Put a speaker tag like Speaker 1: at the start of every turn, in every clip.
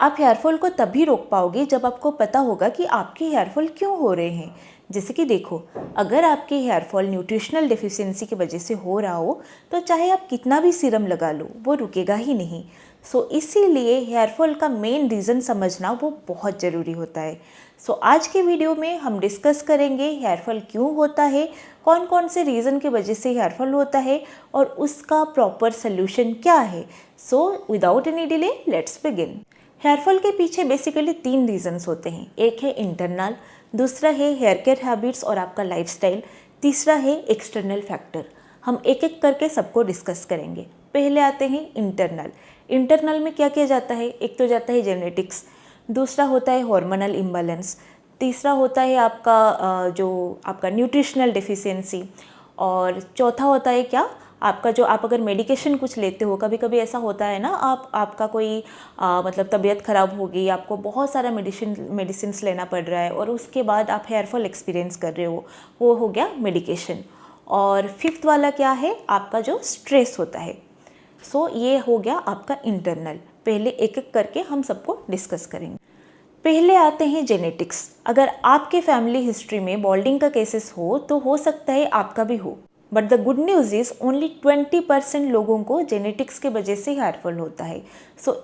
Speaker 1: आप हेयरफॉल को तभी रोक पाओगे जब आपको पता होगा कि आपके हेयरफॉल क्यों हो रहे हैं। जैसे कि देखो, अगर आपके हेयरफॉल न्यूट्रिशनल डेफिशिएंसी की वजह से हो रहा हो तो चाहे आप कितना भी सीरम लगा लो वो रुकेगा ही नहीं। इसीलिए हेयरफॉल का मेन रीज़न समझना वो बहुत ज़रूरी होता है। आज के वीडियो में हम डिस्कस करेंगे हेयरफॉल क्यों होता है, कौन कौन से रीज़न की वजह से हेयरफॉल होता है और उसका प्रॉपर सोल्यूशन क्या है। Without any delay let's begin. Hair fall के पीछे बेसिकली 3 रीजंस होते हैं। एक है इंटरनल, दूसरा है हेयर केयर हैबिट्स और आपका लाइफस्टाइल, तीसरा है एक्सटर्नल फैक्टर। हम एक एक करके सबको डिस्कस करेंगे। पहले आते हैं इंटरनल। इंटरनल में क्या किया जाता है? एक तो जाता है जेनेटिक्स, दूसरा होता है हार्मोनल इम्बैलेंस, तीसरा होता है आपका जो आपका न्यूट्रिशनल डेफिशिएंसी, और चौथा होता है क्या, आपका जो आप अगर मेडिकेशन कुछ लेते हो, कभी कभी ऐसा होता है ना, आपका कोई मतलब तबीयत ख़राब होगी, आपको बहुत सारा मेडिसिन लेना पड़ रहा है और उसके बाद आप हेयरफॉल एक्सपीरियंस कर रहे हो, वो हो गया मेडिकेशन। और फिफ्थ वाला क्या है? आपका जो स्ट्रेस होता है। ये हो गया आपका इंटरनल। पहले एक एक करके हम सबको डिस्कस करेंगे। पहले आते हैं जेनेटिक्स। अगर आपके फैमिली हिस्ट्री में बॉल्डिंग का केसेस हो तो हो सकता है आपका भी हो, but the good news is only 20% लोगों को जेनेटिक्स के वजह से हेयरफॉल होता है।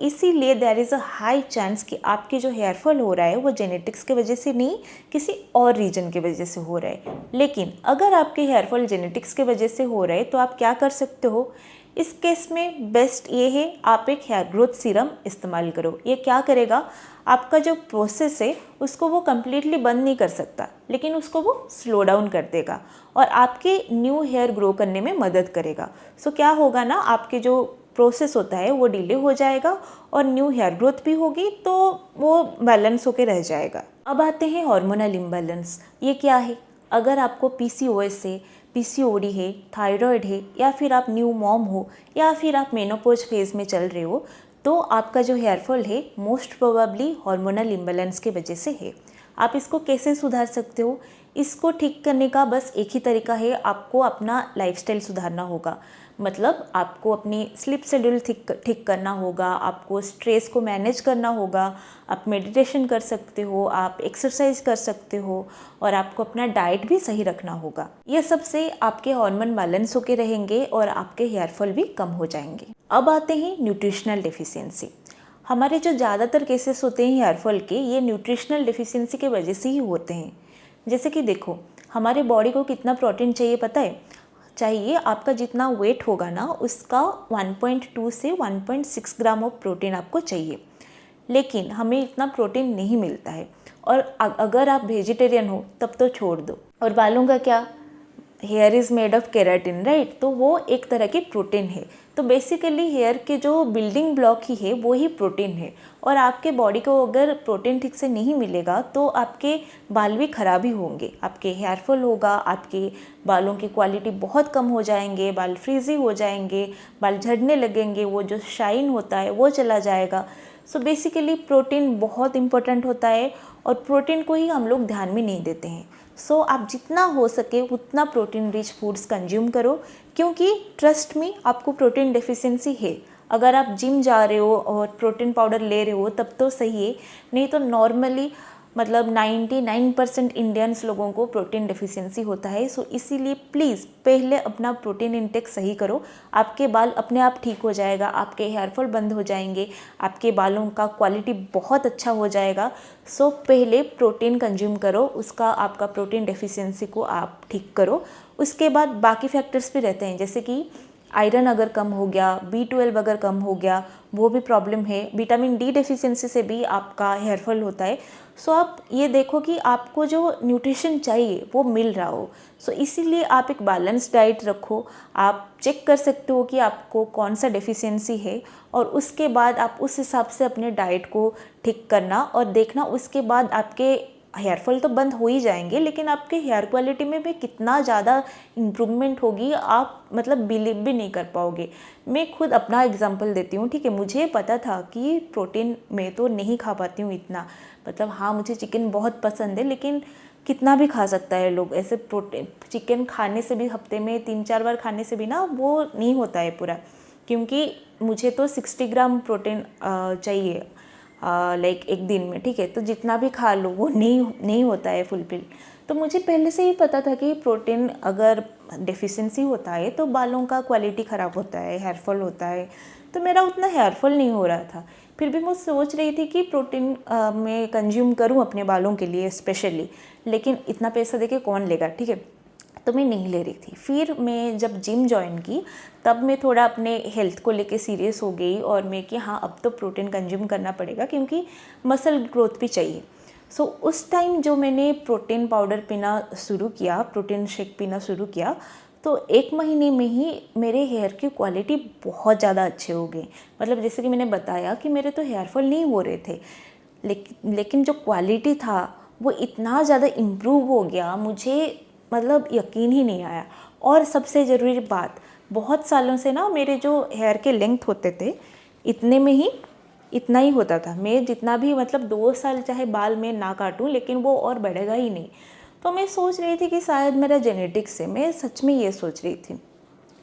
Speaker 1: इसीलिए there is a high chance कि आपके जो हेयरफॉल हो रहा है वो जेनेटिक्स के वजह से नहीं, किसी और रीजन के वजह से हो रहा है। लेकिन अगर आपके हेयरफॉल जेनेटिक्स के वजह से हो रहा है तो आप क्या कर सकते हो? इस केस में बेस्ट ये है, आप एक हेयर ग्रोथ सीरम इस्तेमाल करो। ये क्या करेगा? आपका जो प्रोसेस है उसको वो कम्प्लीटली बंद नहीं कर सकता, लेकिन उसको वो स्लो डाउन कर देगा और आपके न्यू हेयर ग्रो करने में मदद करेगा। क्या होगा ना, आपके जो प्रोसेस होता है वो डिले हो जाएगा और न्यू हेयर ग्रोथ भी होगी, तो वो बैलेंस होके रह जाएगा। अब आते हैं हार्मोनल इम्बैलेंस। ये क्या है? अगर आपको पीसीओएस है, पीसीओडी है, थायराइड है, या फिर आप न्यू मॉम हो, या फिर आप मेनोपॉज फेज में चल रहे हो, तो आपका जो हेयरफॉल है मोस्ट प्रोबेबली हार्मोनल इम्बैलेंस की वजह से है। आप इसको कैसे सुधार सकते हो? इसको ठीक करने का बस एक ही तरीका है, आपको अपना लाइफस्टाइल सुधारना होगा। मतलब आपको अपनी स्लीप शेड्यूल ठीक करना होगा, आपको स्ट्रेस को मैनेज करना होगा, आप मेडिटेशन कर सकते हो, आप एक्सरसाइज कर सकते हो, और आपको अपना डाइट भी सही रखना होगा। ये सब से आपके हार्मोन बैलेंस होके रहेंगे और आपके हेयरफॉल भी कम हो जाएंगे। अब आते हैं न्यूट्रिशनल डेफिशिएंसी। हमारे जो ज़्यादातर केसेस होते हैं हेयरफॉल के, ये न्यूट्रिशनल डेफिशिएंसी की वजह से ही होते हैं। जैसे कि देखो, हमारे बॉडी को कितना प्रोटीन चाहिए पता है? चाहिए आपका जितना वेट होगा ना उसका 1.2 से 1.6 ग्राम ऑफ प्रोटीन आपको चाहिए, लेकिन हमें इतना प्रोटीन नहीं मिलता है। और अगर आप वेजिटेरियन हो तब तो छोड़ दो। और बालों का क्या? Here is made of keratin, right? तो वो एक तरह की प्रोटीन है। तो बेसिकली हेयर के जो बिल्डिंग ब्लॉक ही है वो ही प्रोटीन है, और आपके बॉडी को अगर प्रोटीन ठीक से नहीं मिलेगा तो आपके बाल भी खराब ही होंगे, आपके हेयरफॉल होगा, आपके बालों की क्वालिटी बहुत कम हो जाएंगे, बाल फ्रीजी हो जाएंगे, बाल झड़ने लगेंगे, वो जो शाइन होता है वो चला जाएगा। बेसिकली प्रोटीन बहुत इंपॉर्टेंट होता है और प्रोटीन को ही हम लोग ध्यान में नहीं देते हैं। आप जितना हो सके उतना प्रोटीन रिच फूड्स कंज्यूम करो, क्योंकि ट्रस्ट मी आपको प्रोटीन डेफिशिएंसी है। अगर आप जिम जा रहे हो और प्रोटीन पाउडर ले रहे हो तब तो सही है, नहीं तो नॉर्मली मतलब 99% इंडियंस लोगों को प्रोटीन डेफिशिएंसी होता है। इसीलिए प्लीज़ पहले अपना प्रोटीन इंटेक सही करो, आपके बाल अपने आप ठीक हो जाएगा, आपके हेयरफॉल बंद हो जाएंगे, आपके बालों का क्वालिटी बहुत अच्छा हो जाएगा। पहले प्रोटीन कंज्यूम करो, उसका आपका प्रोटीन डेफिशिएंसी को आप ठीक करो। उसके बाद बाकी फैक्टर्स भी रहते हैं, जैसे कि आयरन अगर कम हो गया, B12 अगर कम हो गया, वो भी प्रॉब्लम है। विटामिन डी डेफिशिएंसी से भी आपका हेयरफॉल होता है। आप ये देखो कि आपको जो न्यूट्रिशन चाहिए वो मिल रहा हो। इसीलिए आप एक बैलेंस डाइट रखो। आप चेक कर सकते हो कि आपको कौन सा डेफिशिएंसी है, और उसके बाद आप उस हिसाब से अपने डाइट को ठीक करना और देखना। उसके बाद आपके हेयरफॉल तो बंद हो ही जाएंगे, लेकिन आपके हेयर क्वालिटी में भी कितना ज़्यादा इम्प्रूवमेंट होगी, आप मतलब बिलीव भी नहीं कर पाओगे। मैं खुद अपना एग्जांपल देती हूँ, ठीक है? मुझे पता था कि प्रोटीन मैं तो नहीं खा पाती हूँ इतना, मतलब हाँ मुझे चिकन बहुत पसंद है, लेकिन कितना भी खा सकता है लोग ऐसे। प्रोटीन चिकन खाने से भी हफ्ते में 3-4 बार खाने से भी ना वो नहीं होता है पूरा, क्योंकि मुझे तो 60 ग्राम प्रोटीन चाहिए लाइक एक दिन में, ठीक है, तो जितना भी खा लो वो नहीं होता है फुलफिल। तो मुझे पहले से ही पता था कि प्रोटीन अगर डेफिशिएंसी होता है तो बालों का क्वालिटी ख़राब होता है, हेयर फॉल होता है। तो मेरा उतना हेयर फॉल नहीं हो रहा था, फिर भी मैं सोच रही थी कि प्रोटीन मैं कंज्यूम करूं अपने बालों के लिए स्पेशली, लेकिन इतना पैसा देके कौन लेगा, ठीक है, तो मैं नहीं ले रही थी। फिर मैं जब जिम ज्वाइन की तब मैं थोड़ा अपने हेल्थ को लेके सीरियस हो गई और मैं कि हाँ अब तो प्रोटीन कंज्यूम करना पड़ेगा क्योंकि मसल ग्रोथ भी चाहिए। सो उस टाइम जो मैंने प्रोटीन पाउडर पीना शुरू किया, प्रोटीन शेक पीना शुरू किया, तो 1 महीने में ही मेरे हेयर की क्वालिटी बहुत ज़्यादा अच्छे हो गई। मतलब जैसे कि मैंने बताया कि मेरे तो हेयर फॉल नहीं हो रहे थे, लेकिन जो क्वालिटी था वो इतना ज़्यादा इम्प्रूव हो गया, मुझे मतलब यकीन ही नहीं आया। और सबसे ज़रूरी बात, बहुत सालों से ना मेरे जो हेयर के लेंथ होते थे इतने में ही इतना ही होता था। मैं जितना भी मतलब 2 साल चाहे बाल में ना काटूं लेकिन वो और बढ़ेगा ही नहीं। तो मैं सोच रही थी कि शायद मेरा जेनेटिक्स है, मैं सच में ये सोच रही थी।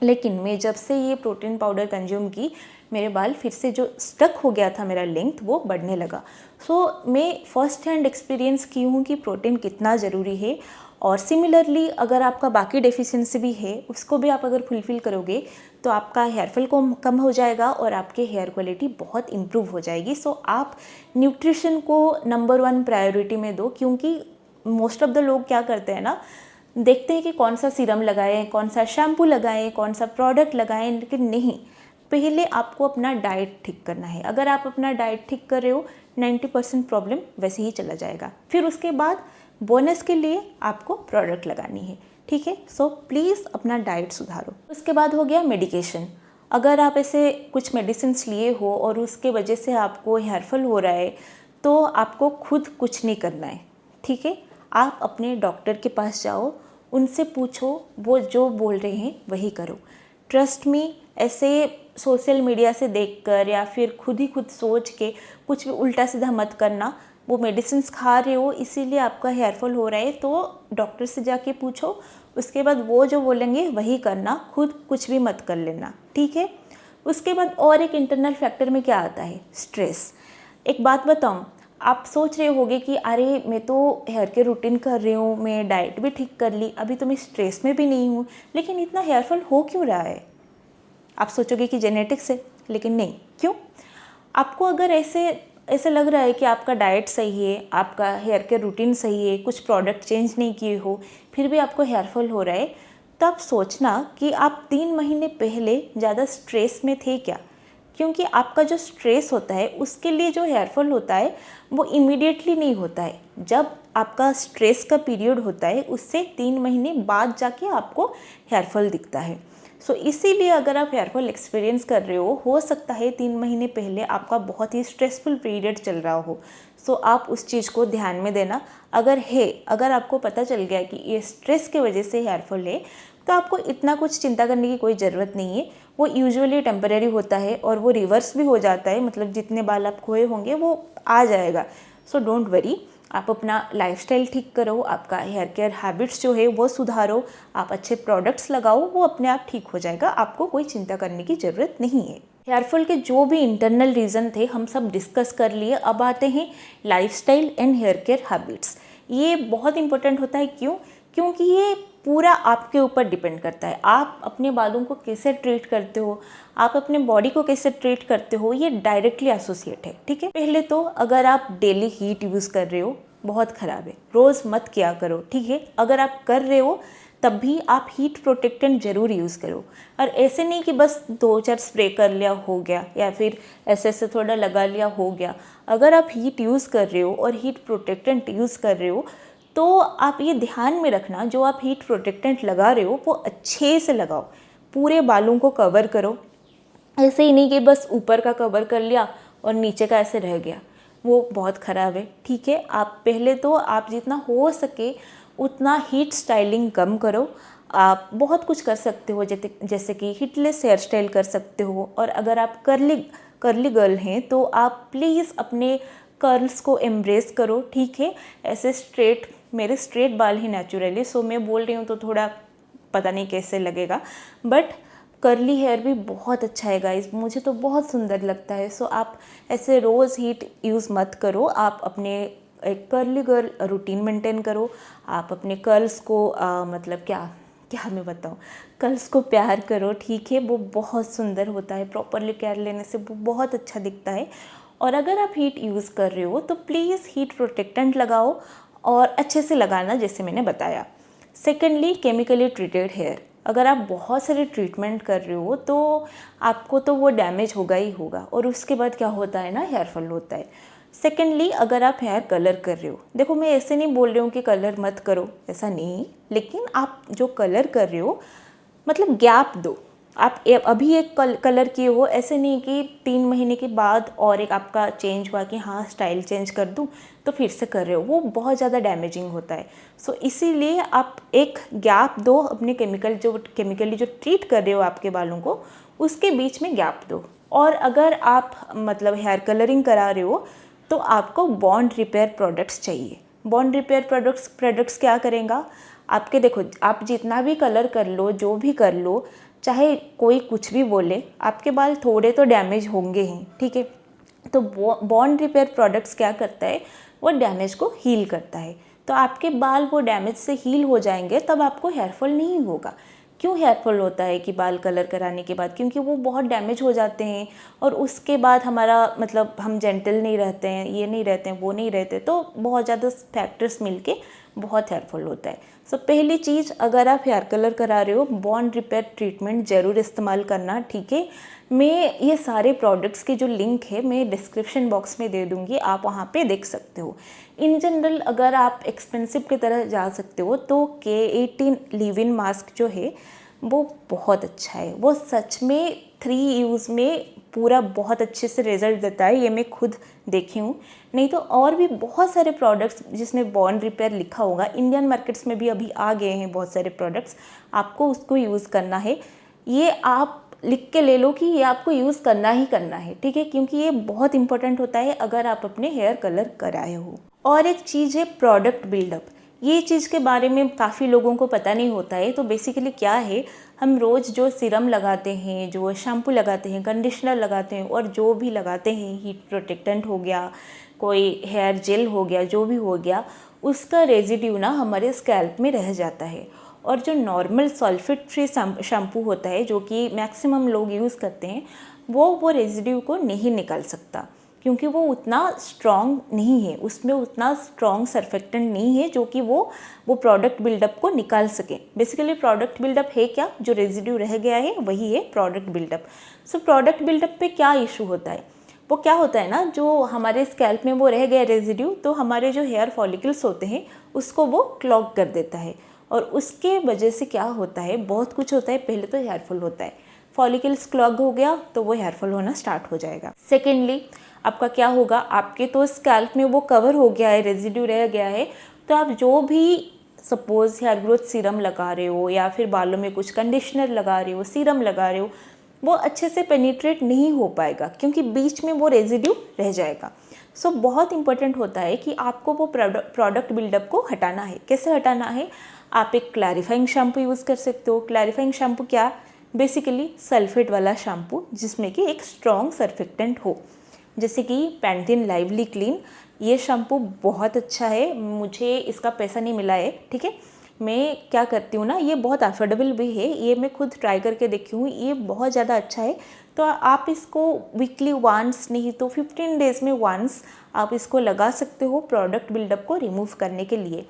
Speaker 1: लेकिन मैं जब से ये प्रोटीन पाउडर कंज्यूम की, मेरे बाल फिर से जो स्टक हो गया था मेरा लेंथ वो बढ़ने लगा। सो मैं फर्स्ट हैंड एक्सपीरियंस की हूँ कि प्रोटीन कितना ज़रूरी है। और सिमिलरली अगर आपका बाकी डेफिशिएंसी भी है उसको भी आप अगर फुलफ़िल करोगे तो आपका हेयर फॉल कम हो जाएगा और आपके हेयर क्वालिटी बहुत इम्प्रूव हो जाएगी। सो आप न्यूट्रिशन को नंबर 1 प्रायोरिटी में दो, क्योंकि मोस्ट ऑफ द लोग क्या करते हैं ना, देखते हैं कि कौन सा सीरम लगाएं, कौन सा शैम्पू लगाएं, कौन सा प्रोडक्ट लगाएं, लेकिन नहीं, पहले आपको अपना डाइट ठीक करना है। अगर आप अपना डाइट ठीक कर रहे हो 90% प्रॉब्लम वैसे ही चला जाएगा। फिर उसके बाद बोनस के लिए आपको प्रोडक्ट लगानी है, ठीक है। सो प्लीज़ अपना डाइट सुधारो। उसके बाद हो गया मेडिकेशन। अगर आप ऐसे कुछ मेडिसिन्स लिए हो और उसके वजह से आपको हेयर फॉल हो रहा है तो आपको खुद कुछ नहीं करना है, ठीक है। आप अपने डॉक्टर के पास जाओ, उनसे पूछो, वो जो बोल रहे हैं वही करो। ट्रस्ट मी, ऐसे सोशल मीडिया से देखकर या फिर खुद सोच के कुछ भी उल्टा सीधा मत करना। वो मेडिसिन्स खा रहे हो इसीलिए आपका हेयर फॉल हो रहा है तो डॉक्टर से जाके पूछो, उसके बाद वो जो बोलेंगे वही करना, खुद कुछ भी मत कर लेना, ठीक है। उसके बाद और एक इंटरनल फैक्टर में क्या आता है, स्ट्रेस। एक बात बताऊं, आप सोच रहे होगे कि अरे मैं तो हेयर केयर रूटीन कर रही हूँ, मैं डाइट भी ठीक कर ली, अभी तो मैं स्ट्रेस में भी नहीं हूँ, लेकिन इतना हेयर फॉल हो क्यों रहा है। आप सोचोगे कि जेनेटिक्स है, लेकिन नहीं। क्यों? आपको अगर ऐसे लग रहा है कि आपका डाइट सही है, आपका हेयर केयर रूटीन सही है, कुछ प्रोडक्ट चेंज नहीं किए हो, फिर भी आपको हेयर फॉल हो रहा है, तब सोचना कि आप 3 महीने पहले ज़्यादा स्ट्रेस में थे क्या। क्योंकि आपका जो स्ट्रेस होता है उसके लिए जो हेयर फॉल होता है वो इमीडिएटली नहीं होता है। जब आपका स्ट्रेस का पीरियड होता है उससे 3 महीने बाद जाके आपको हेयर फॉल दिखता है। सो इसीलिए अगर आप हेयर फॉल एक्सपीरियंस कर रहे हो सकता है 3 महीने पहले आपका बहुत ही स्ट्रेसफुल पीरियड चल रहा हो। सो आप उस चीज़ को ध्यान में देना। अगर आपको पता चल गया कि ये स्ट्रेस की वजह से हेयर फॉल है तो आपको इतना कुछ चिंता करने की कोई ज़रूरत नहीं है। वो यूजुअली टेम्परेरी होता है और वो रिवर्स भी हो जाता है, मतलब जितने बाल आप खोए होंगे वो आ जाएगा। सो डोंट वरी, आप अपना लाइफस्टाइल ठीक करो, आपका हेयर केयर हैबिट्स जो है वो सुधारो, आप अच्छे प्रोडक्ट्स लगाओ, वो अपने आप ठीक हो जाएगा। आपको कोई चिंता करने की ज़रूरत नहीं है। हेयर फॉल के जो भी इंटरनल रीज़न थे हम सब डिस्कस कर लिए। अब आते हैं lifestyle and hair care habits. ये बहुत इंपॉर्टेंट होता है। क्योंकि ये पूरा आपके ऊपर डिपेंड करता है। आप अपने बालों को कैसे ट्रीट करते हो, आप अपने बॉडी को कैसे ट्रीट करते हो, ये डायरेक्टली एसोसिएट है, ठीक है। पहले तो अगर आप डेली हीट यूज़ कर रहे हो बहुत ख़राब है, रोज़ मत किया करो, ठीक है। अगर आप कर रहे हो तब भी आप हीट प्रोटेक्टेंट ज़रूर यूज़ करो। और ऐसे नहीं कि बस 2-4 स्प्रे कर लिया हो गया या फिर ऐसे थोड़ा लगा लिया हो गया। अगर आप हीट यूज़ कर रहे हो और हीट प्रोटेक्टेंट यूज़ कर रहे हो तो आप ये ध्यान में रखना, जो आप हीट प्रोटेक्टेंट लगा रहे हो वो अच्छे से लगाओ, पूरे बालों को कवर करो। ऐसे ही नहीं कि बस ऊपर का कवर कर लिया और नीचे का ऐसे रह गया, वो बहुत ख़राब है, ठीक है। आप पहले तो आप जितना हो सके उतना हीट स्टाइलिंग कम करो। आप बहुत कुछ कर सकते हो, जैसे कि हिटलेस हेयर स्टाइल कर सकते हो। और अगर आप कर्ली गर्ल हैं तो आप प्लीज़ अपने कर्ल्स को एम्ब्रेस करो, ठीक है। ऐसे मेरे स्ट्रेट बाल ही नेचुरली, सो मैं बोल रही हूँ तो थोड़ा पता नहीं कैसे लगेगा, बट कर्ली हेयर भी बहुत अच्छा है गाइस, मुझे तो बहुत सुंदर लगता है। सो आप ऐसे रोज़ हीट यूज़ मत करो, आप अपने एक कर्ली गर्ल रूटीन मेंटेन करो। आप अपने कर्ल्स को मतलब क्या क्या मैं बताऊँ, कर्ल्स को प्यार करो, ठीक है। वो बहुत सुंदर होता है, प्रॉपरली केयर लेने से वो बहुत अच्छा दिखता है। और अगर आप हीट यूज़ कर रहे हो तो प्लीज़ हीट प्रोटेक्टेंट लगाओ और अच्छे से लगाना, जैसे मैंने बताया। Secondly, chemically treated hair. अगर आप बहुत सारे ट्रीटमेंट कर रहे हो तो आपको तो वो डैमेज होगा ही होगा, और उसके बाद क्या होता है ना, हेयर फॉल होता है। सेकेंडली, अगर आप हेयर कलर कर रहे हो, देखो मैं ऐसे नहीं बोल रही हूँ कि कलर मत करो, ऐसा नहीं, लेकिन आप जो कलर कर रहे हो मतलब गैप दो। आप अभी एक कलर किए हो, ऐसे नहीं कि 3 महीने के बाद और एक आपका चेंज हुआ कि हाँ स्टाइल चेंज कर दूँ तो फिर से कर रहे हो, वो बहुत ज़्यादा डैमेजिंग होता है। सो इसीलिए आप एक गैप दो, अपने केमिकली जो ट्रीट कर रहे हो आपके बालों को, उसके बीच में गैप दो। और अगर आप मतलब हेयर कलरिंग करा रहे हो तो आपको बॉन्ड रिपेयर प्रोडक्ट्स चाहिए। बॉन्ड रिपेयर प्रोडक्ट्स क्या करेगा आपके, देखो आप जितना भी कलर कर लो, जो भी कर लो, चाहे कोई कुछ भी बोले, आपके बाल थोड़े तो डैमेज होंगे ही, ठीक है। तो बॉन्ड रिपेयर प्रोडक्ट्स क्या करता है, वो डैमेज को हील करता है। तो आपके बाल वो डैमेज से हील हो जाएंगे, तब आपको हेयरफॉल नहीं होगा। क्यों हेयरफॉल होता है कि बाल कलर कराने के बाद, क्योंकि वो बहुत डैमेज हो जाते हैं और उसके बाद हमारा मतलब हम जेंटल नहीं रहते हैं, ये नहीं रहते हैं, वो नहीं रहते, तो बहुत ज़्यादा फैक्टर्स मिलके बहुत हेयरफॉल होता है। सो पहली चीज़, अगर आप हेयर कलर करा रहे हो, बॉन्ड रिपेयर ट्रीटमेंट ज़रूर इस्तेमाल करना, ठीक है। मैं ये सारे प्रोडक्ट्स की जो लिंक है मैं डिस्क्रिप्शन बॉक्स में दे दूँगी, आप वहाँ पे देख सकते हो। इन जनरल अगर आप एक्सपेंसिव की तरह जा सकते हो तो K18 लिव इन मास्क जो है वो बहुत अच्छा है। वो सच में 3 यूज़ में पूरा बहुत अच्छे से रिजल्ट देता है, ये मैं खुद देखी हूँ। नहीं तो और भी बहुत सारे प्रोडक्ट्स जिसमें बॉन्ड रिपेयर लिखा होगा, इंडियन मार्केट्स में भी अभी आ गए हैं बहुत सारे प्रोडक्ट्स, आपको उसको यूज़ करना है। ये आप लिख के ले लो कि ये आपको यूज़ करना ही करना है, ठीक है, क्योंकि ये बहुत इंपॉर्टेंट होता है अगर आप अपने हेयर कलर कराए हो। और एक चीज़ है प्रोडक्ट बिल्डअप। ये चीज़ के बारे में काफ़ी लोगों को पता नहीं होता है। तो बेसिकली क्या है, हम रोज़ जो सीरम लगाते हैं, जो शैम्पू लगाते हैं, कंडीशनर लगाते हैं और जो भी लगाते हैं, हीट प्रोटेक्टेंट हो गया, कोई हेयर जेल हो गया, जो भी हो गया, उसका रेजिड्यू ना हमारे स्कैल्प में रह जाता है। और जो नॉर्मल सल्फेट फ्री शैम्पू होता है, जो कि मैक्सिमम लोग यूज़ करते हैं, वो रेजिड्यू को नहीं निकाल सकता, क्योंकि वो उतना स्ट्रॉन्ग नहीं है, उसमें उतना स्ट्रॉन्ग सर्फेक्टेंट नहीं है जो कि वो प्रोडक्ट बिल्डअप को निकाल सके। बेसिकली प्रोडक्ट बिल्डअप है क्या, जो रेजिड्यू रह गया है वही है product buildup. So product buildup पे क्या इशू होता है, वो क्या होता है ना, जो हमारे स्कैल्प में वो रह गया रेजिड्यू, तो हमारे जो हेयर फॉलिकल्स होते हैं उसको वो क्लॉग कर देता है, और उसके वजह से क्या होता है, बहुत कुछ होता है। पहले तो हेयरफॉल होता है, फॉलिकल्स क्लॉग हो गया तो वो हेयरफॉल होना स्टार्ट हो जाएगा। सेकेंडली आपका क्या होगा, आपके तो स्कैल्प में वो कवर हो गया है, रेजिड्यू रह गया है, तो आप जो भी सपोज हेयर ग्रोथ सीरम लगा रहे हो या फिर बालों में कुछ कंडीशनर लगा रहे हो, सीरम लगा रहे हो, वो अच्छे से पेनिट्रेट नहीं हो पाएगा, क्योंकि बीच में वो रेजिड्यू रह जाएगा। सो बहुत इंपॉर्टेंट होता है कि आपको वो प्रोडक्ट बिल्डअप को हटाना है। कैसे हटाना है, आप एक क्लैरिफाइंग शैम्पू यूज़ कर सकते हो। क्लैरिफाइंग शैम्पू क्या, बेसिकली सल्फेट वाला शैम्पू जिसमें कि एक स्ट्रॉन्ग सर्फेक्टेंट हो, जैसे कि पैंटीन लाइवली क्लीन। ये शैम्पू बहुत अच्छा है, मुझे इसका पैसा नहीं मिला है, ठीक है। मैं क्या करती हूँ ना, ये बहुत अफोर्डेबल भी है, ये मैं खुद ट्राई करके देखी हूँ, ये बहुत ज़्यादा अच्छा है। तो आप इसको वीकली वंस नहीं तो 15 डेज़ में वंस आप इसको लगा सकते हो प्रोडक्ट बिल्डअप को रिमूव करने के लिए।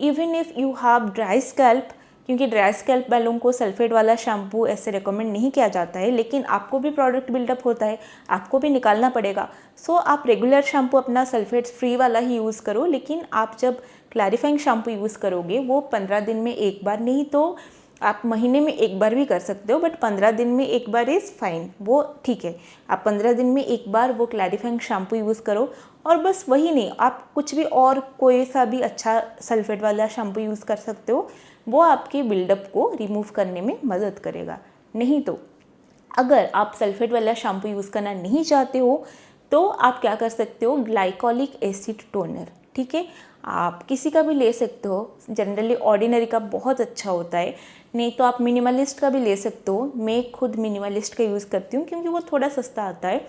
Speaker 1: Even if you have dry scalp, क्योंकि ड्राई स्कैल्प वालों को सल्फेट वाला शैम्पू ऐसे रिकमेंड नहीं किया जाता है, लेकिन आपको भी प्रोडक्ट बिल्डअप होता है, आपको भी निकालना पड़ेगा। सो आप रेगुलर शैम्पू अपना सल्फेट फ्री वाला ही यूज़ करो, लेकिन आप जब क्लैरिफाइंग शैम्पू यूज़ करोगे वो 15 दिन में एक बार, नहीं तो आप महीने में एक बार भी कर सकते हो, बट 15 दिन में एक बार इज़ फाइन, वो ठीक है। आप 15 दिन में एक बार वो क्लैरिफाइंग शैम्पू यूज़ करो, और बस वही नहीं, आप कुछ भी और कोई सा भी अच्छा सल्फेट वाला शैम्पू यूज़ कर सकते हो, वो आपके बिल्डअप को रिमूव करने में मदद करेगा। नहीं तो अगर आप सल्फेट वाला शैम्पू यूज़ करना नहीं चाहते हो तो आप क्या कर सकते हो, ग्लाइकोलिक एसिड टोनर, ठीक है, आप किसी का भी ले सकते हो। जनरली ऑर्डिनरी का बहुत अच्छा होता है, नहीं तो आप मिनिमलिस्ट का भी ले सकते हो। मैं खुद मिनिमलिस्ट का यूज़ करती हूँ क्योंकि वो थोड़ा सस्ता आता है।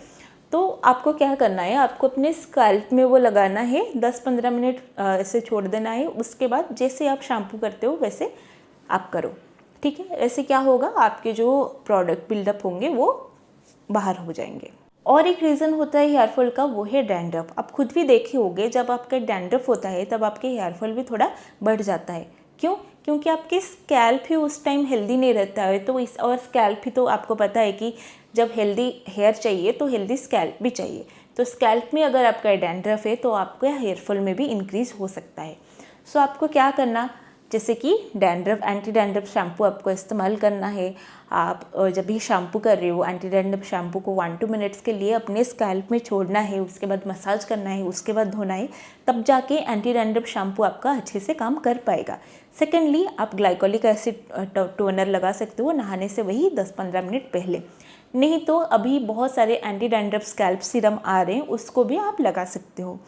Speaker 1: तो आपको क्या करना है, आपको अपने स्कैल्प में वो लगाना है, 10-15 मिनट ऐसे छोड़ देना है। उसके बाद जैसे आप शैम्पू करते हो वैसे आप करो, ठीक है। ऐसे क्या होगा, आपके जो प्रोडक्ट बिल्डअप होंगे वो बाहर हो जाएंगे। और एक रीज़न होता है हेयर फॉल का, वो है डैंड्रफ। आप खुद भी देखे होंगे, जब आपका डैंड्रफ होता है तब आपके हेयर फॉल भी थोड़ा बढ़ जाता है। क्यों? क्योंकि आपके स्कैल्प ही उस टाइम हेल्दी नहीं रहता है। तो इस और स्कैल्प ही तो आपको पता है कि जब हेल्दी हेयर चाहिए तो हेल्दी स्कैल्प भी चाहिए। तो स्कैल्प में अगर आपका डैंड्रफ है तो आपका हेयर फॉल में भी इंक्रीज़ हो सकता है। सो आपको क्या करना, जैसे कि डैंड्रफ एंटी डैंड्रफ शैम्पू आपको इस्तेमाल करना है। आप जब भी शैम्पू कर रहे हो, एंटी डैंड्रफ शैम्पू को 1-2 मिनट्स के लिए अपने स्कैल्प में छोड़ना है, उसके बाद मसाज करना है, उसके बाद धोना है, तब जाके एंटी डैंड्रफ शैम्पू आपका अच्छे से काम कर पाएगा। सेकेंडली, आप ग्लाइकोलिक एसिड टोनर लगा सकते हो नहाने से वही 10-15 मिनट पहले। नहीं तो अभी बहुत सारे एंटी डैंड्रफ स्कैल्प सीरम आ रहे हैं, उसको भी आप लगा सकते हो।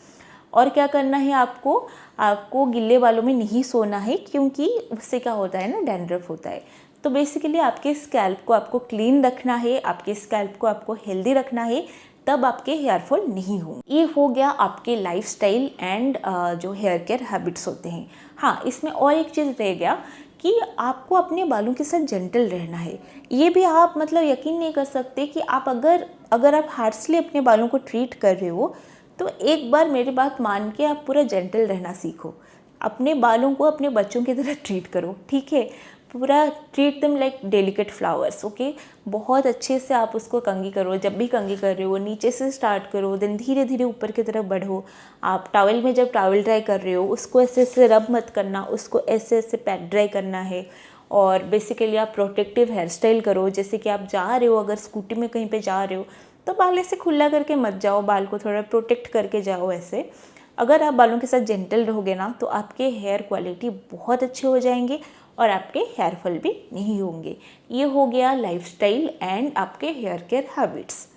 Speaker 1: और क्या करना है, आपको गिल्ले बालों में नहीं सोना है, क्योंकि उससे क्या होता है ना, डैंड्रफ होता है। तो बेसिकली आपके स्कैल्प को आपको क्लीन रखना है, आपके स्कैल्प को आपको हेल्दी रखना है, तब आपके हेयर फॉल नहीं होंगे। ये हो गया आपके लाइफस्टाइल एंड जो हेयर केयर हैबिट्स होते हैं। हाँ, इसमें और एक चीज़ रह गया कि आपको अपने बालों के साथ जेंटल रहना है। ये भी आप मतलब यकीन नहीं कर सकते कि आप अगर आप हार्शली अपने बालों को ट्रीट कर रहे हो, तो एक बार मेरी बात मान के आप पूरा जेंटल रहना सीखो। अपने बालों को अपने बच्चों की तरह ट्रीट करो, ठीक है। पूरा treat them like delicate flowers, okay. बहुत अच्छे से आप उसको कंघी करो। जब भी कंघी कर रहे हो नीचे से स्टार्ट करो, देन धीरे धीरे ऊपर की तरफ बढ़ो। आप टॉवल में जब टॉवल ड्राई कर रहे हो, उसको ऐसे ऐसे रब मत करना, उसको ऐसे ऐसे पैक ड्राई करना है। और बेसिकली आप प्रोटेक्टिव हेयर स्टाइल करो। जैसे कि आप जा रहे हो, अगर स्कूटी में कहीं पे जा रहे हो, तो बाल ऐसे खुला करके मत जाओ, बाल को थोड़ा प्रोटेक्ट करके जाओ। ऐसे अगर आप बालों के साथ जेंटल रहोगे ना, तो आपके हेयर क्वालिटी बहुत अच्छे हो जाएंगे और आपके हेयर फॉल भी नहीं होंगे। ये हो गया लाइफस्टाइल एंड आपके हेयर केयर हैबिट्स।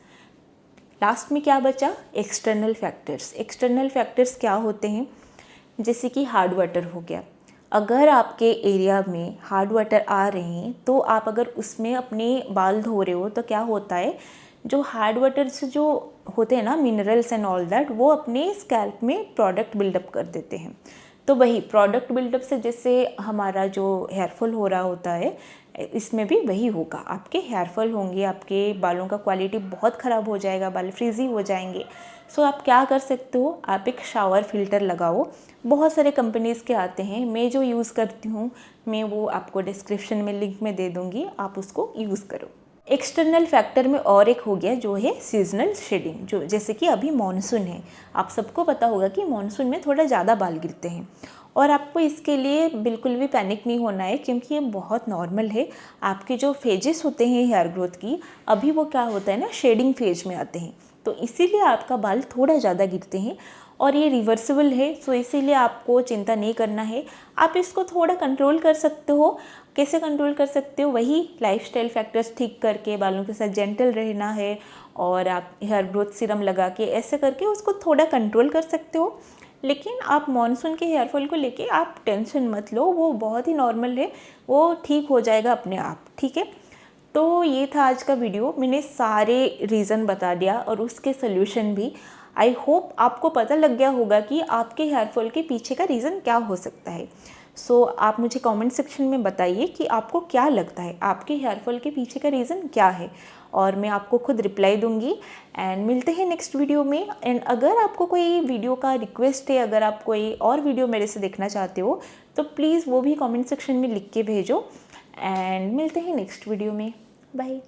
Speaker 1: लास्ट में क्या बचा, एक्सटर्नल फैक्टर्स। एक्सटर्नल फैक्टर्स क्या होते हैं, जैसे कि हार्ड वाटर हो गया। अगर आपके एरिया में हार्ड वाटर आ रहे हैं, तो आप अगर उसमें अपने बाल धो रहे हो, तो क्या होता है, जो हार्ड वाटर से जो होते हैं ना मिनरल्स एंड ऑल दैट, वो अपने स्कैल्प में प्रोडक्ट बिल्डअप कर देते हैं। तो वही प्रोडक्ट बिल्डअप से जैसे हमारा जो हेयर फॉल हो रहा होता है, इसमें भी वही होगा। आपके हेयर फॉल होंगे, आपके बालों का क्वालिटी बहुत ख़राब हो जाएगा, बाल फ्रीजी हो जाएंगे। सो आप क्या कर सकते हो, आप एक शावर फिल्टर लगाओ। बहुत सारे कंपनीज़ के आते हैं, मैं जो यूज़ करती हूँ मैं वो आपको डिस्क्रिप्शन में लिंक में दे दूँगी, आप उसको यूज़ करो। एक्सटर्नल फैक्टर में और एक हो गया जो है सीजनल शेडिंग, जो जैसे कि अभी मॉनसून है। आप सबको पता होगा कि मॉनसून में थोड़ा ज़्यादा बाल गिरते हैं, और आपको इसके लिए बिल्कुल भी पैनिक नहीं होना है, क्योंकि ये बहुत नॉर्मल है। आपके जो फेजेस होते हैं हेयर ग्रोथ की, अभी वो क्या होता है ना, शेडिंग फेज में आते हैं, तो इसीलिए आपका बाल थोड़ा ज़्यादा गिरते हैं। और ये रिवर्सिबल है, सो इसीलिए आपको चिंता नहीं करना है। आप इसको थोड़ा कंट्रोल कर सकते हो। कैसे कंट्रोल कर सकते हो, वही लाइफस्टाइल फैक्टर्स ठीक करके, बालों के साथ जेंटल रहना है, और आप हेयर ग्रोथ सीरम लगा के ऐसे करके उसको थोड़ा कंट्रोल कर सकते हो। लेकिन आप मॉनसून के हेयर फॉल को लेके आप टेंशन मत लो, वो बहुत ही नॉर्मल है, वो ठीक हो जाएगा अपने आप, ठीक है। तो ये था आज का वीडियो, मैंने सारे रीज़न बता दिया और उसके सोल्यूशन भी। आई होप आपको पता लग गया होगा कि आपके हेयर फॉल के पीछे का रीज़न क्या हो सकता है। सो आप मुझे कमेंट सेक्शन में बताइए कि आपको क्या लगता है, आपके हेयर फॉल के पीछे का रीज़न क्या है, और मैं आपको खुद रिप्लाई दूंगी। एंड मिलते हैं नेक्स्ट वीडियो में। एंड अगर आपको कोई वीडियो का रिक्वेस्ट है, अगर आप कोई और वीडियो मेरे से देखना चाहते हो, तो प्लीज़ वो भी कमेंट सेक्शन में लिख के भेजो। एंड मिलते हैं नेक्स्ट वीडियो में। बाय।